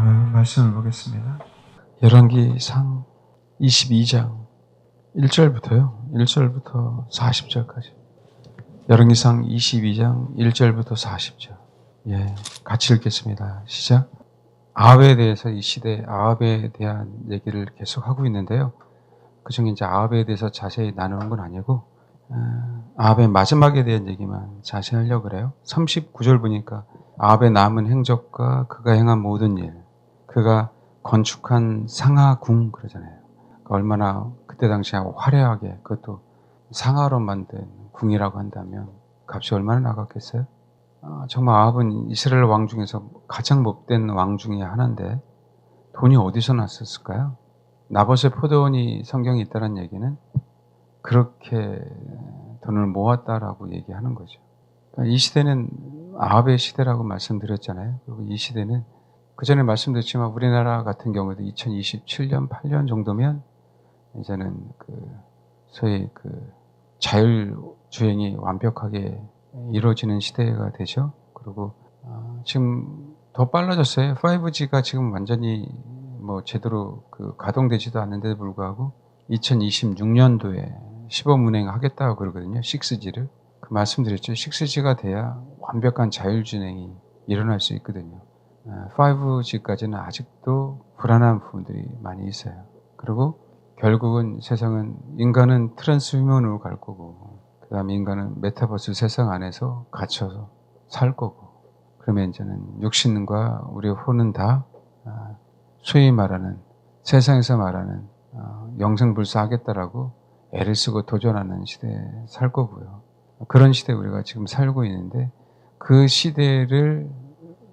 말씀을 보겠습니다. 열왕기상 22장 1절부터요. 1절부터 40절까지. 열왕기상 22장 1절부터 40절. 같이 읽겠습니다. 시작. 아합에 대해서 이 시대 아합에 대한 얘기를 계속 하고 있는데요. 그중에 이제 아합에 대해서 자세히 나누는 건 아니고 아합의 마지막에 대한 얘기만 자세히 하려고 그래요. 39절 보니까 아합의 남은 행적과 그가 행한 모든 일, 그가 건축한 상하궁 그러잖아요. 얼마나 그때 당시에 화려하게, 그것도 상하로 만든 궁이라고 한다면 값이 얼마나 나갔겠어요? 정말 아합은 이스라엘 왕 중에서 가장 못된 왕 중에 하나인데 돈이 어디서 났었을까요? 나봇의 포도원이 성경에 있다는 얘기는 그렇게 돈을 모았다라고 얘기하는 거죠. 그러니까 이 시대는 아합의 시대라고 말씀드렸잖아요. 그리고 이 시대는 그 전에 말씀드렸지만 우리나라 같은 경우도 2027년, 8년 정도면 이제는 소위 자율주행이 완벽하게 이루어지는 시대가 되죠. 그리고 지금 더 빨라졌어요. 5G가 지금 완전히 제대로 가동되지도 않는데도 불구하고 2026년도에 시범 운행하겠다고 그러거든요. 6G를. 말씀드렸죠. 6G가 돼야 완벽한 자율주행이 일어날 수 있거든요. 5G까지는 아직도 불안한 부분들이 많이 있어요. 그리고 결국은 인간은 트랜스휴먼으로 갈 거고, 그 다음에 인간은 메타버스 세상 안에서 갇혀서 살 거고, 그러면 이제는 육신과 우리의 혼은 다 소위 말하는 세상에서 말하는 영생불사하겠다라고 애를 쓰고 도전하는 시대에 살 거고요. 그런 시대에 우리가 지금 살고 있는데 그 시대를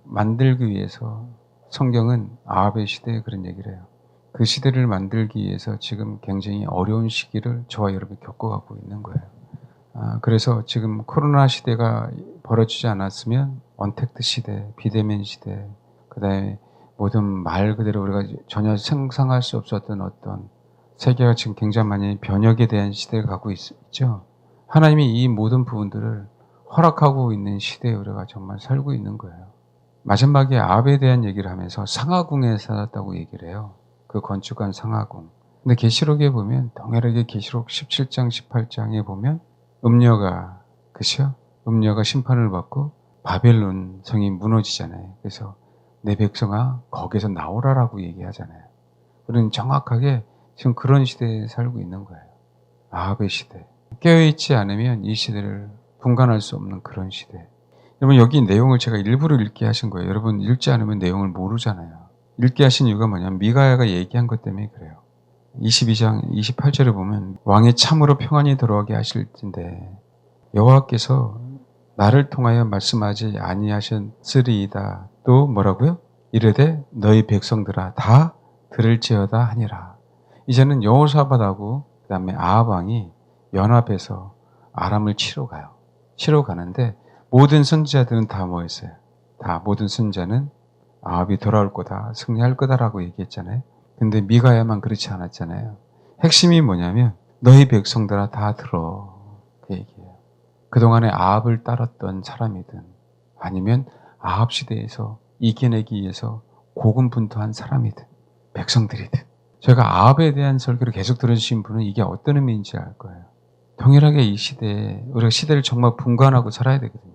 만들기 위해서 성경은 아합의 시대에 그런 얘기를 해요. 그 시대를 만들기 위해서 지금 굉장히 어려운 시기를 저와 여러분이 겪어가고 있는 거예요. 그래서 지금 코로나 시대가 벌어지지 않았으면 언택트 시대, 비대면 시대, 그 다음에 모든 말 그대로 우리가 전혀 상상할 수 없었던 어떤 세계가 지금 굉장히 많이 변혁에 대한 시대를 가고 있죠. 하나님이 이 모든 부분들을 허락하고 있는 시대에 우리가 정말 살고 있는 거예요. 마지막에 아합에 대한 얘기를 하면서 상하궁에 살았다고 얘기를 해요. 그 건축한 상하궁. 근데 계시록에 보면 동일하게 계시록 17장, 18장에 보면 음녀가 심판을 받고 바벨론 성이 무너지잖아요. 그래서 내 백성아 거기서 나오라라고 얘기하잖아요. 우리는 정확하게 지금 그런 시대에 살고 있는 거예요. 아합의 시대. 깨어있지 않으면 이 시대를 분간할 수 없는 그런 시대. 여러분 여기 내용을 제가 일부러 읽게 하신 거예요. 여러분 읽지 않으면 내용을 모르잖아요. 읽게 하신 이유가 뭐냐면 미가야가 얘기한 것 때문에 그래요. 22장 28절에 보면 왕이 참으로 평안히 들어가게 하실 텐데 여호와께서 나를 통하여 말씀하지 아니하셨으리이다. 또 뭐라고요? 이르되 너희 백성들아 다 들을지어다 하니라. 이제는 여호사밧하고 그 다음에 아합 왕이 연합해서 아람을 치러 가요. 치러 가는데 모든 선지자들은 다 뭐였어요? 다 모든 선지자는 아합이 돌아올 거다, 승리할 거다라고 얘기했잖아요. 근데 미가야만 그렇지 않았잖아요. 핵심이 뭐냐면 너희 백성들아 다 들어. 그 얘기예요. 그동안에 아합을 따랐던 사람이든 아니면 아합 시대에서 이겨내기 위해서 고군분투한 사람이든 백성들이든 제가 아합에 대한 설교를 계속 들어주신 분은 이게 어떤 의미인지 알 거예요. 동일하게 이 시대에 우리가 시대를 정말 분간하고 살아야 되거든요.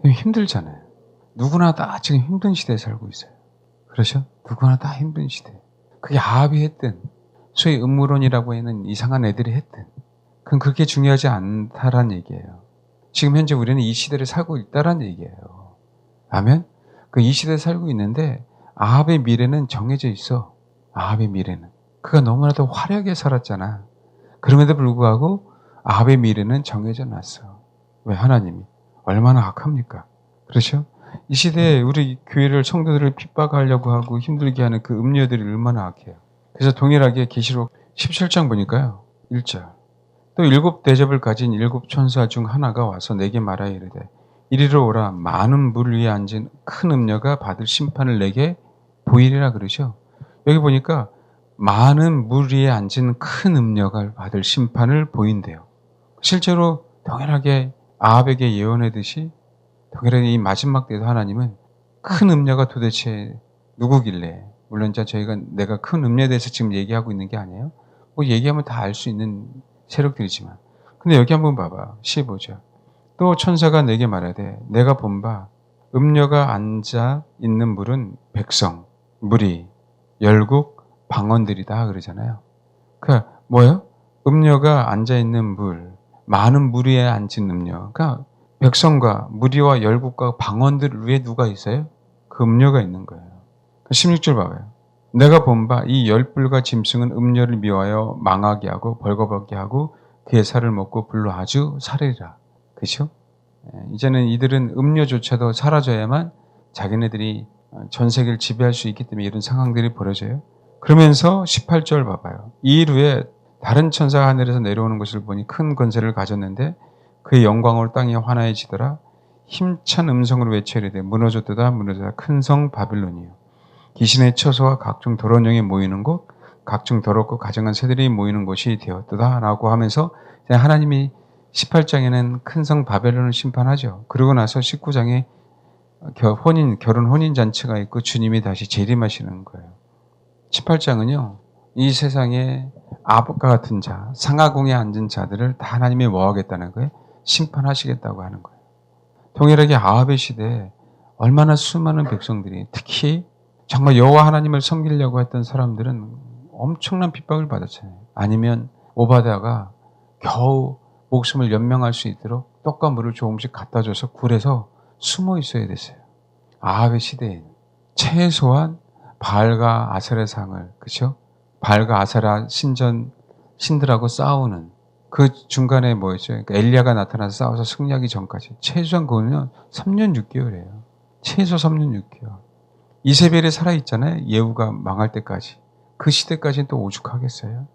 힘들잖아요. 누구나 다 지금 힘든 시대에 살고 있어요. 그렇죠? 누구나 다 힘든 시대. 그게 아합이 했든 소위 음모론이라고 하는 이상한 애들이 했든 그건 그렇게 중요하지 않다란 얘기예요. 지금 현재 우리는 이 시대를 살고 있다란 얘기예요. 아멘? 이 시대에 살고 있는데 아합의 미래는 정해져 있어. 아합의 미래는. 그가 너무나도 화려하게 살았잖아. 그럼에도 불구하고 아합의 미래는 정해져 놨어. 왜? 하나님이. 얼마나 악합니까? 그렇죠? 이 시대에 우리 교회를 성도들을 핍박하려고 하고 힘들게 하는 그 음녀들이 얼마나 악해요. 그래서 동일하게 계시록 17장 보니까요. 1절. 또 7 대접을 가진 7 천사 중 하나가 와서 내게 말하여 이르되 이리로 오라. 많은 물 위에 앉은 큰 음녀가 받을 심판을 내게 보이리라 그러죠. 여기 보니까 많은 물 위에 앉은 큰 음녀가 받을 심판을 보인대요. 실제로 동일하게 아합에게 예언했듯이 동일하게 이 마지막 때도 하나님은 큰 음녀가 도대체 누구길래? 물론 내가 큰 음료에 대해서 지금 얘기하고 있는 게 아니에요. 뭐 얘기하면 다 알 수 있는 세력들이지만. 근데 여기 한번 봐봐. 15절. 또 천사가 내게 말하되 내가 본 바 음녀가 앉아 있는 물은 백성, 무리, 열국, 방언들이다 그러잖아요. 그 뭐예요? 음녀가 앉아 있는 물, 많은 무리에 앉은 음녀. 그러니까 백성과 무리와 열국과 방언들 위에 누가 있어요? 그 음녀가 있는 거예요. 16절 봐봐요. 내가 본 바 이 열불과 짐승은 음녀를 미워하여 망하게 하고 벌거벗게 하고 그의 살을 먹고 불로 아주 살으리라. 그렇죠? 이제는 이들은 음료조차도 사라져야만 자기네들이 전 세계를 지배할 수 있기 때문에 이런 상황들이 벌어져요. 그러면서 18절 봐봐요. 이 일 후에 다른 천사가 하늘에서 내려오는 것을 보니 큰 권세를 가졌는데 그의 영광으로 땅이 환하여지더라. 힘찬 음성으로 외쳐이르되 무너졌도다 무너졌다 큰 성 바빌론이요. 귀신의 처소와 각종 더러운 영이 모이는 곳, 각종 더럽고 가증한 새들이 모이는 곳이 되었도다 라고 하면서 하나님이 18장에는 큰 성 바벨론을 심판하죠. 그러고 나서 19장에 결혼 혼인잔치가 있고 주님이 다시 재림하시는 거예요. 18장은요, 이 세상에 아합과 같은 자, 상하궁에 앉은 자들을 다 하나님이 뭐 하겠다는 거예요? 심판하시겠다고 하는 거예요. 동일하게 아합의 시대에 얼마나 수많은 백성들이 특히 정말 여호와 하나님을 섬기려고 했던 사람들은 엄청난 핍박을 받았잖아요. 아니면 오바다가 겨우 목숨을 연명할 수 있도록 떡과 물을 조금씩 갖다 줘서 굴에서 숨어 있어야 됐어요. 아합의 시대에 최소한 바알과 아세라 상을, 그렇죠? 바알과 아세라 신들하고 싸우는 그 중간에 뭐였죠? 그러니까 엘리야가 나타나서 싸워서 승리하기 전까지 최소한 그거는 3년 6개월이에요. 최소 3년 6개월. 이세벨이 살아있잖아요. 예후가 망할 때까지. 그 시대까지는 또 오죽하겠어요?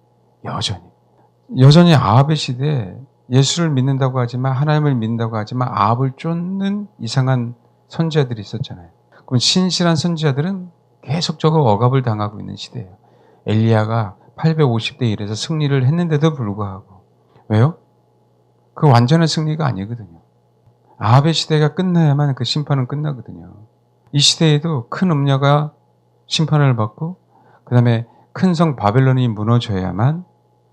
여전히 아합의 시대에 예수를 믿는다고 하지만 하나님을 믿는다고 하지만 아합을 쫓는 이상한 선지자들이 있었잖아요. 그럼 신실한 선지자들은 계속적으로 억압을 당하고 있는 시대예요. 엘리야가 850대 1에서 승리를 했는데도 불구하고. 왜요? 그 완전한 승리가 아니거든요. 아합의 시대가 끝나야만 그 심판은 끝나거든요. 이 시대에도 큰 음녀가 심판을 받고 그 다음에 큰 성 바벨론이 무너져야만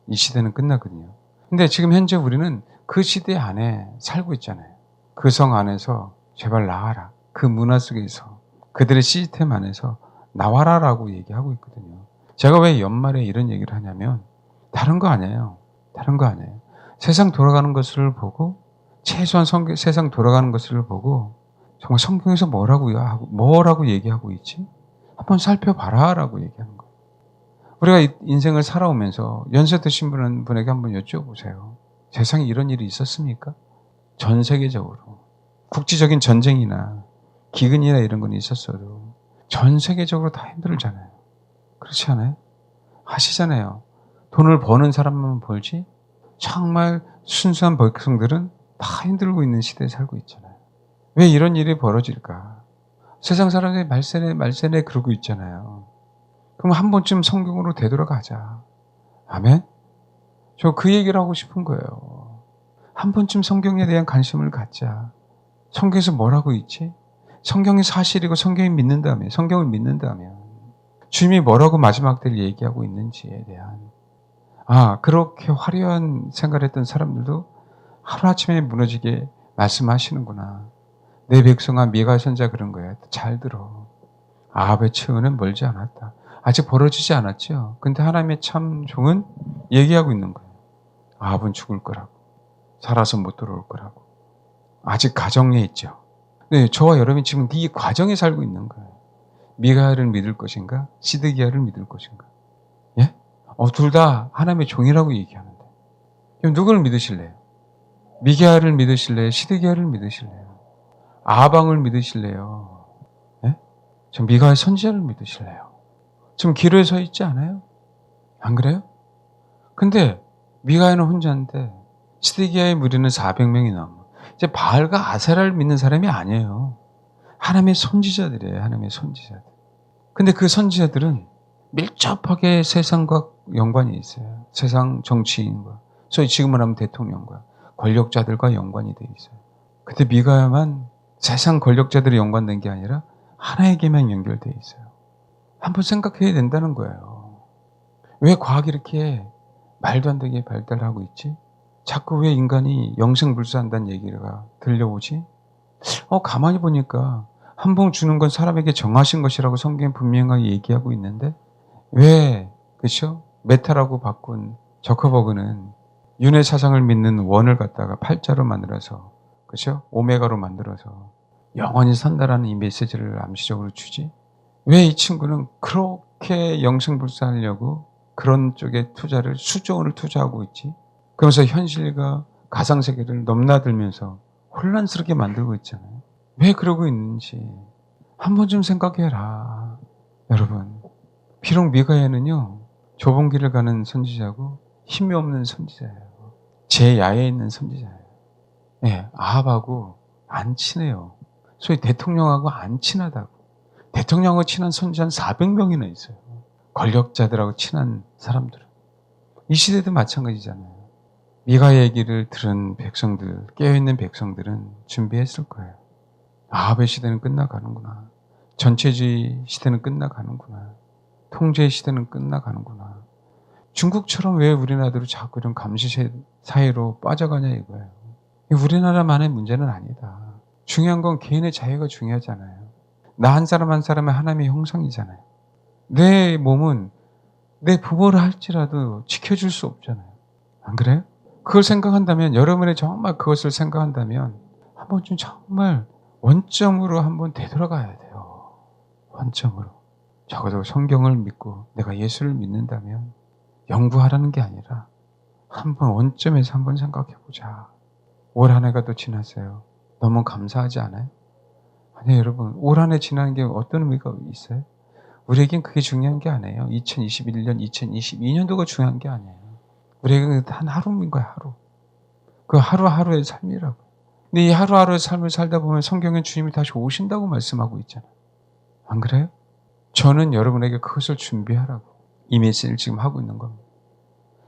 이 시대는 끝나거든요. 근데 지금 현재 우리는 그 시대 안에 살고 있잖아요. 그 성 안에서 제발 나와라. 그 문화 속에서 그들의 시스템 안에서 나와라라고 얘기하고 있거든요. 제가 왜 연말에 이런 얘기를 하냐면 다른 거 아니에요. 세상 돌아가는 것을 보고 최소한 세상 돌아가는 것을 보고 정말 성경에서 뭐라고 얘기하고 있지? 한번 살펴봐라라고 얘기하는 거예요. 우리가 인생을 살아오면서 연세 드신 분에게 한번 여쭤보세요. 세상에 이런 일이 있었습니까? 전 세계적으로. 국지적인 전쟁이나 기근이나 이런 건 있었어도 전 세계적으로 다 힘들잖아요. 그렇지 않아요? 아시잖아요. 돈을 버는 사람만 벌지 정말 순수한 백성들은 다 힘들고 있는 시대에 살고 있잖아요. 왜 이런 일이 벌어질까? 세상 사람들이 말세네 그러고 있잖아요. 그럼 한 번쯤 성경으로 되돌아가자. 아멘? 저 그 얘기를 하고 싶은 거예요. 한 번쯤 성경에 대한 관심을 갖자. 성경에서 뭐라고 있지? 성경이 사실이고 성경을 믿는다면 주님이 뭐라고 마지막 때를 얘기하고 있는지에 대한 그렇게 화려한 생각을 했던 사람들도 하루아침에 무너지게 말씀하시는구나. 내 백성아 미가 선지자 그런 거야. 잘 들어. 아합의 처우는 멀지 않았다. 아직 벌어지지 않았죠. 근데 하나님의 참 종은 얘기하고 있는 거예요. 아합은 죽을 거라고. 살아서 못 돌아올 거라고. 아직 가정에 있죠. 네, 저와 여러분이 지금 이 과정에 살고 있는 거예요. 미가야를 믿을 것인가? 시드기야를 믿을 것인가? 예? 둘 다 하나님의 종이라고 얘기하는데. 그럼 누구를 믿으실래요? 미가야를 믿으실래요? 시드기야를 믿으실래요? 아방을 믿으실래요? 예? 전 미가야 선지자를 믿으실래요? 지금 기로에 서 있지 않아요? 안 그래요? 근데 미가야는 혼자인데 시드기야의 무리는 400명이 넘어. 이제 바알과 아세라를 믿는 사람이 아니에요. 하나님의 선지자들이에요. 하나님의 선지자들. 근데 그 선지자들은 밀접하게 세상과 연관이 있어요. 세상 정치인과 소위 지금은 하면 대통령과 권력자들과 연관이 돼 있어요. 근데 미가야만 세상 권력자들이 연관된 게 아니라 하나에게만 연결돼 있어요. 한번 생각해야 된다는 거예요. 왜 과학이 이렇게 말도 안 되게 발달하고 있지? 자꾸 왜 인간이 영생불사한다는 얘기가 들려오지? 가만히 보니까 한 번 주는 건 사람에게 정하신 것이라고 성경에 분명하게 얘기하고 있는데 왜, 그렇죠? 메타라고 바꾼 저커버그는 윤회 사상을 믿는 원을 갖다가 팔자로 만들어서, 그렇죠? 오메가로 만들어서 영원히 산다라는 이 메시지를 암시적으로 주지? 왜 이 친구는 그렇게 영생불사하려고 그런 쪽에 투자를 수조 원을 투자하고 있지? 그러면서 현실과 가상세계를 넘나들면서 혼란스럽게 만들고 있잖아요. 왜 그러고 있는지 한 번 좀 생각해라. 여러분, 비록 미가야는요, 좁은 길을 가는 선지자고 힘이 없는 선지자예요. 제야에 있는 선지자예요. 네, 아합하고 안 친해요. 소위 대통령하고 안 친하다고. 대통령하고 친한 선지자 한 400명이나 있어요. 권력자들하고 친한 사람들은. 이 시대도 마찬가지잖아요. 미가 얘기를 들은 백성들, 깨어있는 백성들은 준비했을 거예요. 아합의 시대는 끝나가는구나. 전체주의 시대는 끝나가는구나. 통제 시대는 끝나가는구나. 중국처럼 왜 우리나라도 자꾸 이런 감시 사회로 빠져가냐 이거예요. 우리나라만의 문제는 아니다. 중요한 건 개인의 자유가 중요하잖아요. 나 한 사람 한 사람의 하나님의 형상이잖아요. 내 몸은 내 부모를 할지라도 지켜줄 수 없잖아요. 안 그래요? 그걸 생각한다면, 여러분이 정말 그것을 생각한다면 한 번쯤 정말 원점으로 한번 되돌아가야 돼요. 원점으로. 적어도 성경을 믿고 내가 예수를 믿는다면 연구하라는 게 아니라 한번 원점에서 한번 생각해 보자. 올 한 해가 또 지났어요. 너무 감사하지 않아요? 아니 여러분, 올 한 해 지나는 게 어떤 의미가 있어요? 우리에겐 그게 중요한 게 아니에요. 2021년, 2022년도가 중요한 게 아니에요. 우리에게 단 하루인 거야, 하루. 그 하루하루의 삶이라고. 근데 이 하루하루의 삶을 살다 보면 성경엔 주님이 다시 오신다고 말씀하고 있잖아요. 안 그래요? 저는 여러분에게 그것을 준비하라고 이 메시지를 지금 하고 있는 겁니다.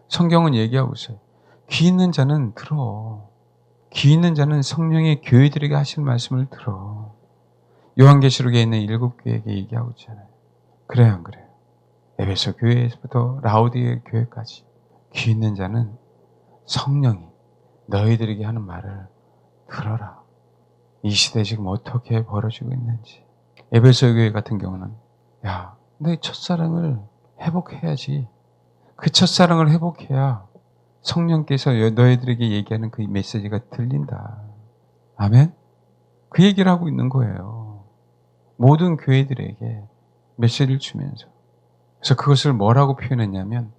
성경은 얘기하고 있어요. 귀 있는 자는 들어. 귀 있는 자는 성령의 교회들에게 하신 말씀을 들어. 요한계시록에 있는 7교회에게 얘기하고 있잖아요. 그래요, 안 그래요? 에베소 교회에서부터 라우디게 교회까지 귀 있는 자는 성령이 너희들에게 하는 말을 들어라. 이 시대에 지금 어떻게 벌어지고 있는지. 에베소 교회 같은 경우는 야, 너희 첫사랑을 회복해야지. 그 첫사랑을 회복해야 성령께서 너희들에게 얘기하는 그 메시지가 들린다. 아멘? 그 얘기를 하고 있는 거예요. 모든 교회들에게 메시지를 주면서. 그래서 그것을 뭐라고 표현했냐면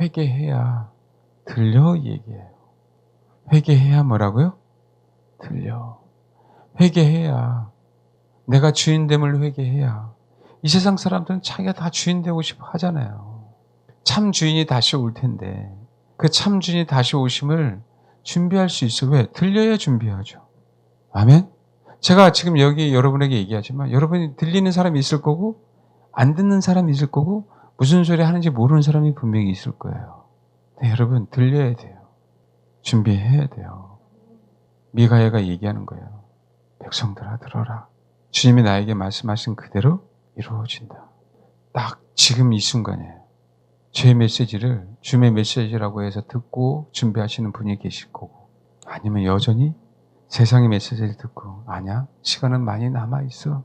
회개해야 들려 얘기해요. 회개해야 뭐라고요? 들려. 회개해야, 내가 주인됨을 회개해야. 이 세상 사람들은 자기가 다 주인 되고 싶어 하잖아요. 참 주인이 다시 올 텐데 그 참 주인이 다시 오심을 준비할 수 있어. 왜? 들려야 준비하죠. 아멘? 제가 지금 여기 여러분에게 얘기하지만 여러분이 들리는 사람이 있을 거고 안 듣는 사람이 있을 거고 무슨 소리 하는지 모르는 사람이 분명히 있을 거예요. 네, 여러분 들려야 돼요. 준비해야 돼요. 미가야가 얘기하는 거예요. 백성들아 들어라. 주님이 나에게 말씀하신 그대로 이루어진다. 딱 지금 이 순간에 제 메시지를 주님의 메시지라고 해서 듣고 준비하시는 분이 계실 거고, 아니면 여전히 세상의 메시지를 듣고 아니야 시간은 많이 남아있어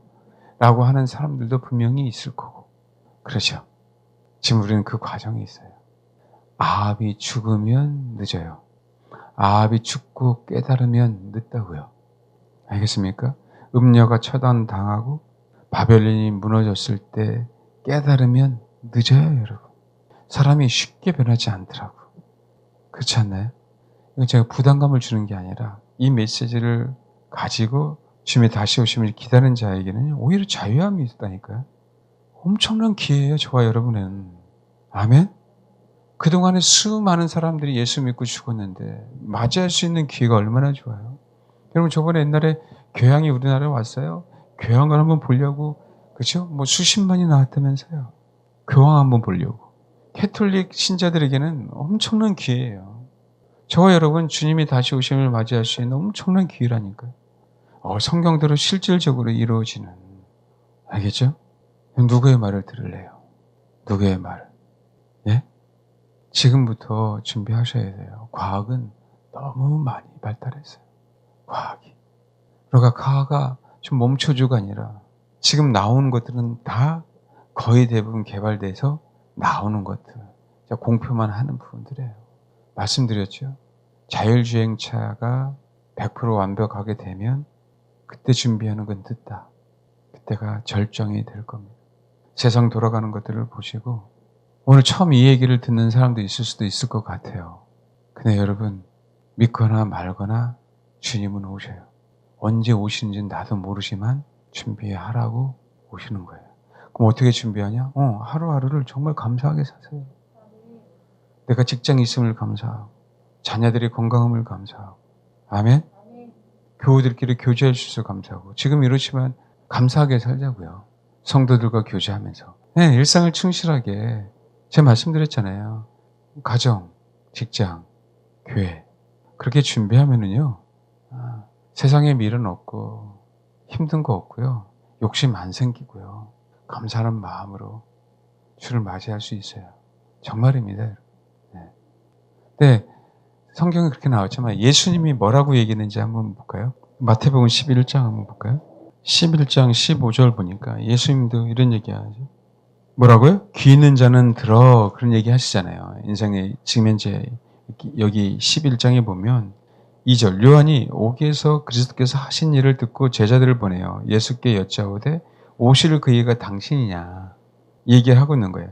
라고 하는 사람들도 분명히 있을 거고. 그렇죠. 지금 우리는 그 과정에 있어요. 아합이 죽으면 늦어요. 아합이 죽고 깨달으면 늦다고요. 알겠습니까? 음녀가 처단당하고 바벨론이 무너졌을 때 깨달으면 늦어요, 여러분. 사람이 쉽게 변하지 않더라고. 그렇지 않나요? 이건 제가 부담감을 주는 게 아니라 이 메시지를 가지고 주님의 다시 오심을 기다리는 자에게는 오히려 자유함이 있다니까요. 엄청난 기회예요, 저와 여러분은. 아멘? 그동안에 수많은 사람들이 예수 믿고 죽었는데 맞이할 수 있는 기회가 얼마나 좋아요. 여러분 저번에 옛날에 교양이 우리나라에 왔어요. 교양을 한번 보려고, 그렇죠? 뭐 수십만이 나왔다면서요. 교황 한번 보려고. 캐톨릭 신자들에게는 엄청난 기회예요. 저와 여러분 주님이 다시 오심을 맞이할 수 있는 엄청난 기회라니까요. 성경대로 실질적으로 이루어지는. 알겠죠? 누구의 말을 들을래요? 누구의 말? 예? 지금부터 준비하셔야 돼요. 과학은 너무 많이 발달했어요. 과학이. 그러니까 과학가 좀 멈춰주가 아니라 지금 나오는 것들은 다 거의 대부분 개발돼서 나오는 것들. 공표만 하는 부분들이에요. 말씀드렸죠. 자율주행차가 100% 완벽하게 되면 그때 준비하는 건 늦다. 그때가 절정이 될 겁니다. 세상 돌아가는 것들을 보시고 오늘 처음 이 얘기를 듣는 사람도 있을 수도 있을 것 같아요. 근데 여러분 믿거나 말거나 주님은 오셔요. 언제 오시는지는 나도 모르지만 준비하라고 오시는 거예요. 그럼 어떻게 준비하냐? 하루하루를 정말 감사하게 사세요. 내가 직장에 있음을 감사하고 자녀들이 건강함을 감사하고 아멘? 교우들끼리 교제할 수 있어서 감사하고 지금 이렇지만 감사하게 살자고요. 성도들과 교제하면서 네, 일상을 충실하게 제가 말씀드렸잖아요. 가정, 직장, 교회 그렇게 준비하면은요 세상에 밀은 없고 힘든 거 없고요 욕심 안 생기고요 감사하는 마음으로 주를 맞이할 수 있어요. 정말입니다. 네, 성경에 그렇게 나왔지만 예수님이 뭐라고 얘기했는지 한번 볼까요? 마태복음 11장 한번 볼까요? 11장 15절 보니까 예수님도 이런 얘기하죠. 뭐라고요? 귀 있는 자는 들어 그런 얘기 하시잖아요. 인생에 지금 현재 여기 11장에 보면 2절 요한이 오기에서 그리스도께서 하신 일을 듣고 제자들을 보내요. 예수께 여짜오되 오실 그이가 당신이냐 얘기를 하고 있는 거예요.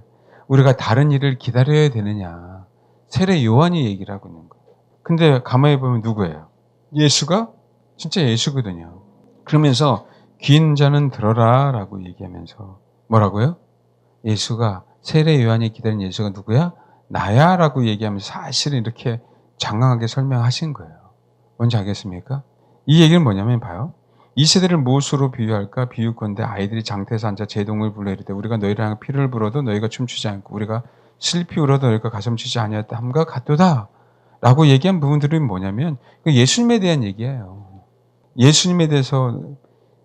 우리가 다른 일을 기다려야 되느냐 세례 요한이 얘기를 하고 있는 거예요. 근데 가만히 보면 누구예요? 예수가 진짜 예수거든요. 그러면서 귀 있는 자는 들어라 라고 얘기하면서 뭐라고요? 예수가 세례 요한이 기다린 예수가 누구야? 나야 라고 얘기하면서 사실은 이렇게 장황하게 설명하신 거예요. 뭔지 알겠습니까? 이 얘기는 뭐냐면 봐요. 이 세대를 무엇으로 비유할까? 비유건대 아이들이 장터에서 앉아 제동을 불러 이르되 우리가 너희를 향해 피를 불어도 너희가 춤추지 않고 우리가 슬피 울어도 너희가 가슴치지 아니하였다 함과 같도다 라고 얘기한 부분들이 뭐냐면 예수님에 대한 얘기예요. 예수님에 대해서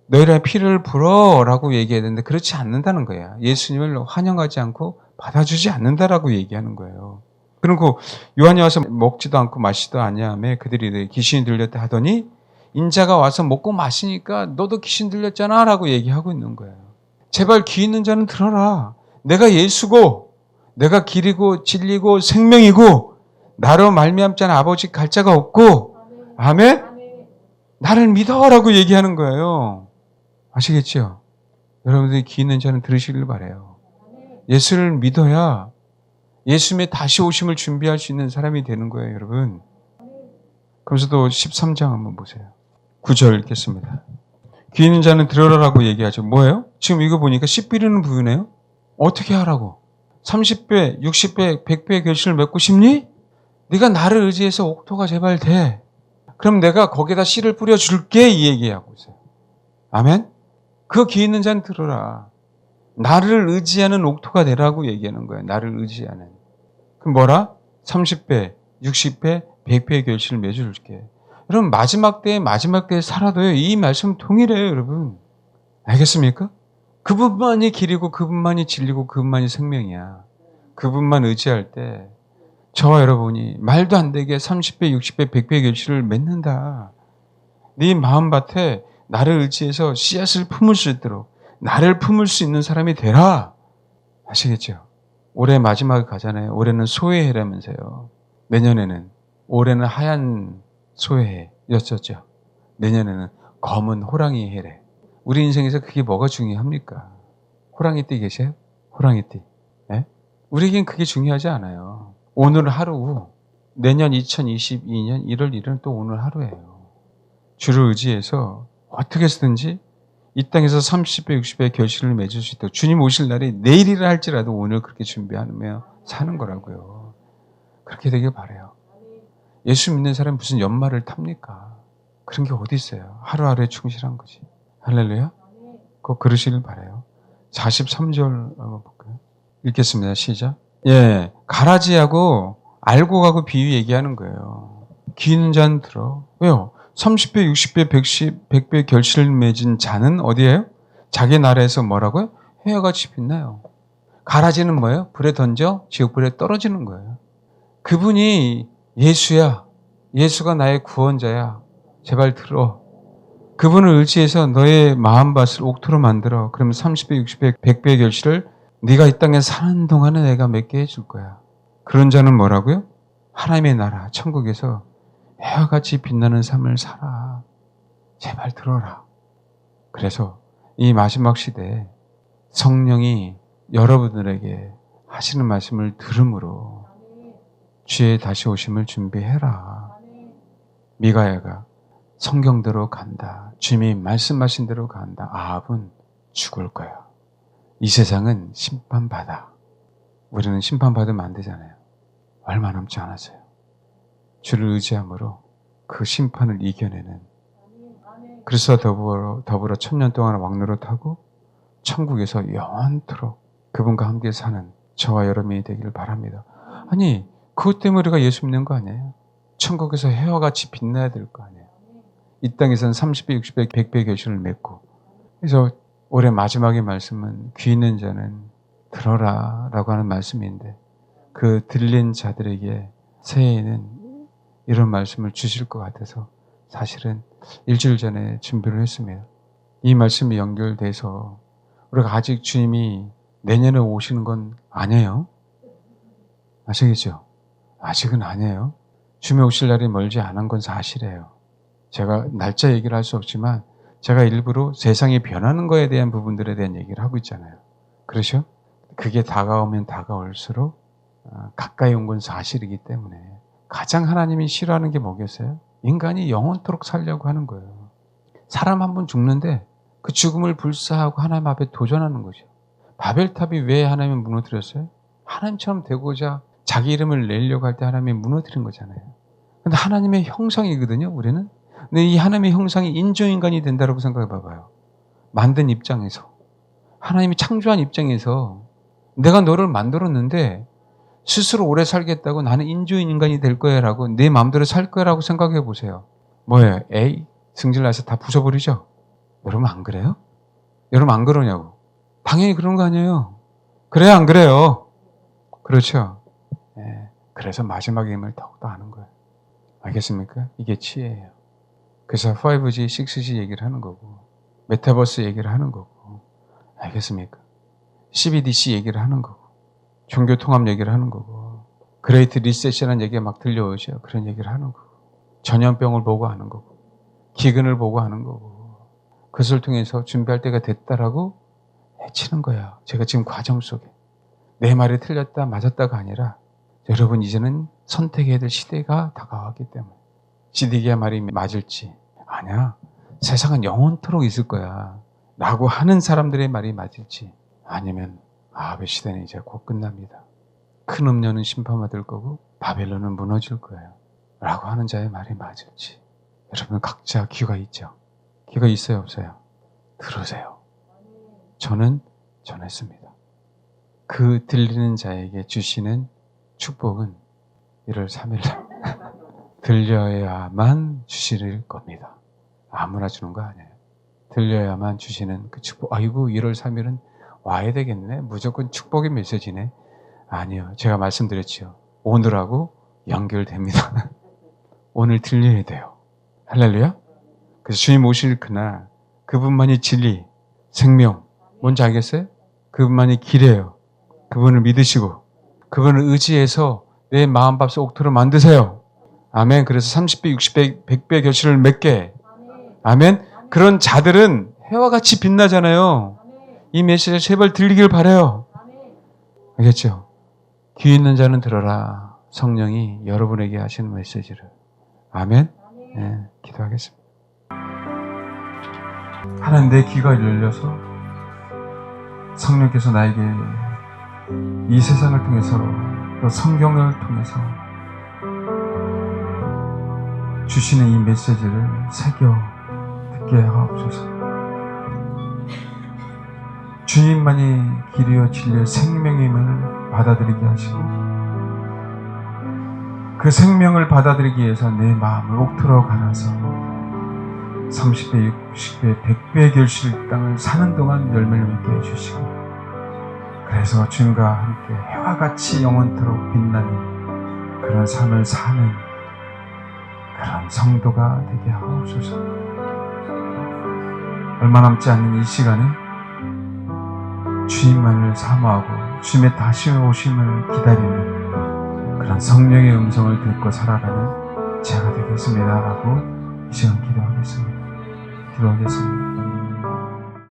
너희를 피를 불어 라고 얘기해야 되는데 그렇지 않는다는 거야. 예수님을 환영하지 않고 받아주지 않는다라고 얘기하는 거예요. 그리고 요한이 와서 먹지도 않고 마시지도 아니하며 그들이 귀신이 들렸다 하더니 인자가 와서 먹고 마시니까 너도 귀신 들렸잖아 라고 얘기하고 있는 거예요. 제발 귀 있는 자는 들어라. 내가 예수고 내가 길이고 진리고 생명이고 나로 말미암지 않은 아버지 갈 자가 없고 아멘? 나를 믿어라고 얘기하는 거예요. 아시겠죠? 여러분들이 귀 있는 자는 들으시길 바라요. 예수를 믿어야 예수님의 다시 오심을 준비할 수 있는 사람이 되는 거예요, 여러분. 그러면서도 13장 한번 보세요. 9절 읽겠습니다. 귀 있는 자는 들어라라고 얘기하죠. 뭐예요? 지금 이거 보니까 씨 뿌리는 부유네요. 어떻게 하라고? 30배, 60배, 100배의 결실을 맺고 싶니? 네가 나를 의지해서 옥토가 제발 돼. 그럼 내가 거기에다 씨를 뿌려줄게 이 얘기하고 있어요. 아멘? 그 귀 있는 자는 들어라. 나를 의지하는 옥토가 되라고 얘기하는 거예요. 나를 의지하는. 그럼 뭐라? 30배, 60배, 100배의 결실을 맺어줄게. 여러분 마지막 때에 살아도요. 이 말씀 동일해요. 여러분. 알겠습니까? 그분만이 길이고 그분만이 진리고 그분만이 생명이야. 그분만 의지할 때 저와 여러분이 말도 안 되게 30배, 60배, 100배의 결실을 맺는다. 네 마음밭에 나를 의지해서 씨앗을 품을 수 있도록 나를 품을 수 있는 사람이 되라. 아시겠죠? 올해 마지막에 가잖아요. 올해는 소해해라면서요. 내년에는 올해는 하얀 소해였었죠. 내년에는 검은 호랑이 해래. 우리 인생에서 그게 뭐가 중요합니까? 호랑이띠 계세요? 호랑이띠. 네? 우리에겐 그게 중요하지 않아요. 오늘 하루, 내년 2022년 1월 1일은 또 오늘 하루예요. 주를 의지해서 어떻게 해서든지 이 땅에서 30배, 60배의 결실을 맺을 수 있도록 주님 오실 날이 내일이라 할지라도 오늘 그렇게 준비하며 사는 거라고요. 그렇게 되길 바라요. 예수 믿는 사람이 무슨 연말을 탑니까? 그런 게 어디 있어요? 하루하루에 충실한 거지. 할렐루야? 꼭 그러시길 바라요. 43절 한번 볼까요? 읽겠습니다. 시작. 예, 가라지하고 알고 가고 비유 얘기하는 거예요. 귀 있는 자는 들어. 왜요? 30배, 60배, 100배 결실을 맺은 자는 어디예요? 자기 나라에서 뭐라고요? 해와같이 빛나요. 가라지는 뭐예요? 불에 던져 지옥불에 떨어지는 거예요. 그분이 예수야. 예수가 나의 구원자야. 제발 들어. 그분을 의지해서 너의 마음밭을 옥토로 만들어. 그러면 30배, 60배, 100배의 결실을 네가 이 땅에 사는 동안에 내가 맺게 해줄 거야. 그런 자는 뭐라고요? 하나님의 나라, 천국에서 해와같이 빛나는 삶을 살아. 제발 들어라. 그래서 이 마지막 시대에 성령이 여러분들에게 하시는 말씀을 들음으로 주의 다시 오심을 준비해라. 미가야가 성경대로 간다. 주님이 말씀하신 대로 간다. 아합은 죽을 거야. 이 세상은 심판받아. 우리는 심판받으면 안 되잖아요. 얼마 남지 않았어요. 주를 의지함으로 그 심판을 이겨내는 그리스도와 더불어 1000년 동안 왕노릇하고 천국에서 영원토록 그분과 함께 사는 저와 여러분이 되기를 바랍니다. 아니 그것 때문에 우리가 예수 믿는 거 아니에요? 천국에서 해와 같이 빛나야 될 거 아니에요? 이 땅에서는 30배, 60배, 100배 결실을 맺고. 그래서 올해 마지막의 말씀은 귀 있는 자는 들어라 라고 하는 말씀인데 그 들린 자들에게 새해에는 이런 말씀을 주실 것 같아서 사실은 일주일 전에 준비를 했습니다. 이 말씀이 연결돼서 우리가 아직 주님이 내년에 오시는 건 아니에요. 아시겠죠? 아직은 아니에요. 주님이 오실 날이 멀지 않은 건 사실이에요. 제가 날짜 얘기를 할 수 없지만 제가 일부러 세상이 변하는 거에 대한 부분들에 대한 얘기를 하고 있잖아요. 그렇죠? 그게 다가오면 다가올수록 가까이 온 건 사실이기 때문에 가장 하나님이 싫어하는 게 뭐겠어요? 인간이 영원토록 살려고 하는 거예요. 사람 한 번 죽는데 그 죽음을 불사하고 하나님 앞에 도전하는 거죠. 바벨탑이 왜 하나님을 무너뜨렸어요? 하나님처럼 되고자 자기 이름을 내려고 할 때 하나님이 무너뜨린 거잖아요. 근데 하나님의 형상이거든요, 우리는. 근데 이 하나님의 형상이 인조인간이 된다고 생각해 봐봐요. 만든 입장에서. 하나님이 창조한 입장에서 내가 너를 만들었는데 스스로 오래 살겠다고 나는 인조인간이 될 거야 라고 내 마음대로 살 거야 라고 생각해 보세요. 뭐예요? 에이, 승질나서 다 부숴버리죠? 여러분 안 그래요? 여러분 안 그러냐고. 당연히 그런 거 아니에요. 그래요, 안 그래요? 그렇죠. 네, 그래서 마지막의 힘을 더욱더 아는 거예요. 알겠습니까? 이게 치예요. 그래서 5G, 6G 얘기를 하는 거고 메타버스 얘기를 하는 거고 알겠습니까? CBDC 얘기를 하는 거고 종교통합 얘기를 하는 거고 그레이트 리셋이라는 얘기가 막 들려오죠. 그런 얘기를 하는 거고 전염병을 보고 하는 거고 기근을 보고 하는 거고 그것을 통해서 준비할 때가 됐다라고 해치는 거예요. 제가 지금 과정 속에 내 말이 틀렸다 맞았다가 아니라 여러분 이제는 선택해야 될 시대가 다가왔기 때문에 시디기야 말이 맞을지 아니야 세상은 영원토록 있을 거야 라고 하는 사람들의 말이 맞을지 아니면 아합의 시대는 이제 곧 끝납니다. 큰 음료는 심판받을 거고 바벨론은 무너질 거예요 라고 하는 자의 말이 맞을지 여러분 각자 귀가 있죠? 귀가 있어요 없어요? 들으세요. 저는 전했습니다. 그 들리는 자에게 주시는 축복은 1월 3일 들려야만 주실 겁니다. 아무나 주는 거 아니에요. 들려야만 주시는 그 축복. 아이고 1월 3일은 와야 되겠네. 무조건 축복의 메시지네. 아니요. 제가 말씀드렸죠. 오늘하고 연결됩니다. 오늘 들려야 돼요. 할렐루야. 그래서 주님 오실 그날 그분만이 진리, 생명 뭔지 알겠어요? 그분만이 길이에요. 그분을 믿으시고 그분을 의지해서 내 마음밥솥 옥토로 만드세요. 아멘. 그래서 30배, 60배, 100배 결실을 맺게. 아멘. 그런 자들은 해와 같이 빛나잖아요. 이 메시지를 제발 들리길 바라요. 알겠죠? 귀 있는 자는 들어라. 성령이 여러분에게 하시는 메시지를. 아멘. 네, 기도하겠습니다. 하나님 내 귀가 열려서 성령께서 나에게 이 세상을 통해서 또 성경을 통해서 주시는 이 메시지를 새겨 듣게 하옵소서. 주님만이 길이요 진리요 생명임을 받아들이게 하시고 그 생명을 받아들이기 위해서 내 마음을 옥토로 갈아서 30배, 60배, 100배의 결실 땅을 사는 동안 열매를 맺게 해주시고 그래서 주님과 함께 해와 같이 영원토록 빛나는 그런 삶을 사는 그런 성도가 되게 하옵소서. 얼마 남지 않는 이 시간에 주님만을 사모하고 주님의 다시 오심을 기다리는 그런 성령의 음성을 듣고 살아가는 제가 되겠습니다 라고 이 시간 기도하겠습니다.